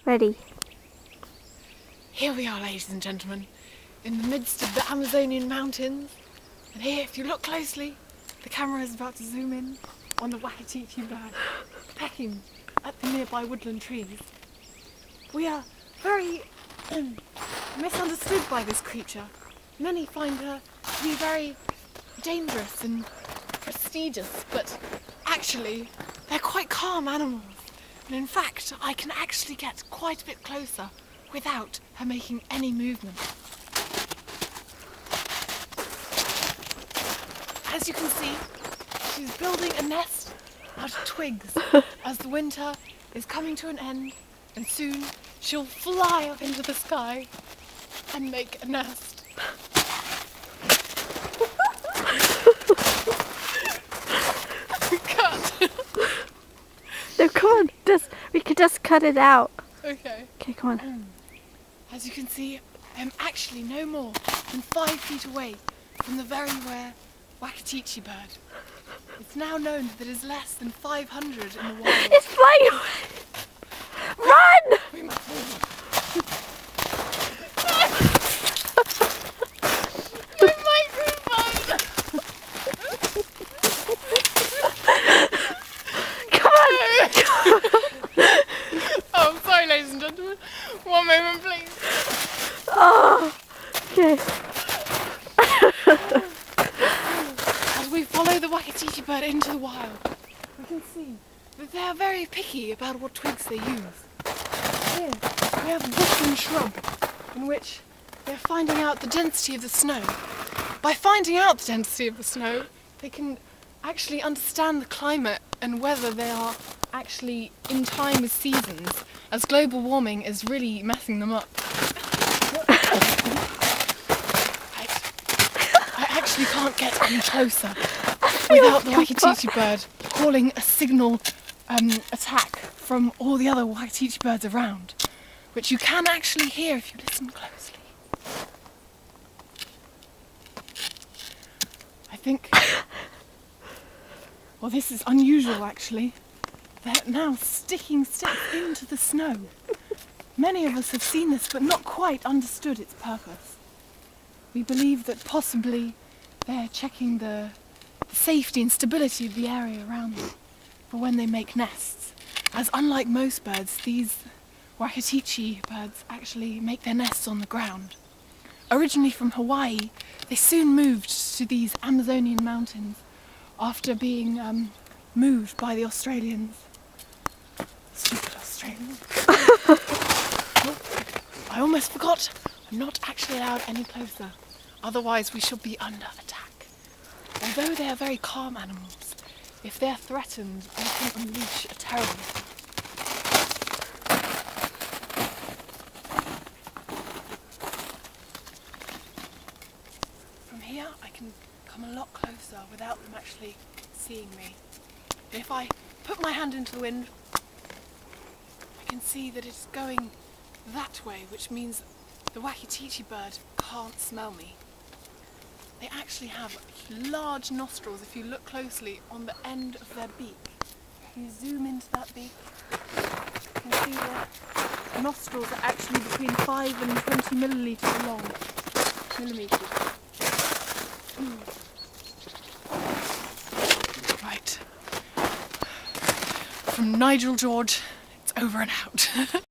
Ready. Here we are, ladies and gentlemen, in the midst of the Amazonian mountains. And here, if you look closely, the camera is about to zoom in on the Wakateachi bird, pecking at the nearby woodland trees. We are very misunderstood by this creature. Many find her to be very dangerous and prestigious, but actually, they're quite calm animals. And in fact, I can actually get quite a bit closer without her making any movement. As you can see, she's building a nest out of twigs as the winter is coming to an end, and soon she'll fly up into the sky and make a nest. Cut! No, come on. We could just cut it out. Okay. Okay, come on. As you can see, I'm actually no more than 5 feet away from the very rare Wakateachi bird. It's now known that it is less than 500 in the wild. It's flying away! Run! We must move. My microphone! Come on! Oh, I'm sorry, ladies and gentlemen. One moment, please. Oh, okay. As we follow the Wakateachi bird into the wild, we can see that they are very picky about what twigs they use. Here, we have bush and shrub, in which they're finding out the density of the snow. By finding out the density of the snow, they can actually understand the climate and whether they are actually in time with seasons, as global warming is really messing them up. I actually can't get any closer without the Wakateachi bird calling a signal attack from all the other Wakateachi birds around, which you can actually hear if you listen closely. I think, well, this is unusual actually. They're now sticking sticks into the snow. Many of us have seen this but not quite understood its purpose. We believe that possibly they're checking the safety and stability of the area around them for when they make nests. As unlike most birds, these Wakateachi birds actually make their nests on the ground. Originally from Hawaii, they soon moved to these Amazonian mountains after being moved by the Australians. Stupid Australians. Oh, I almost forgot. I'm not actually allowed any closer. Otherwise we shall be under attack. Although they are very calm animals, if they're threatened, they can unleash a terrible attack. From here I can come a lot closer without them actually seeing me. And if I put my hand into the wind, I can see that it's going that way, which means the Wakateachi bird can't smell me. They actually have large nostrils, if you look closely, on the end of their beak. If you zoom into that beak, you can see their nostrils are actually between 5 and 20 millimeters long. Right. From Nigel George, it's over and out.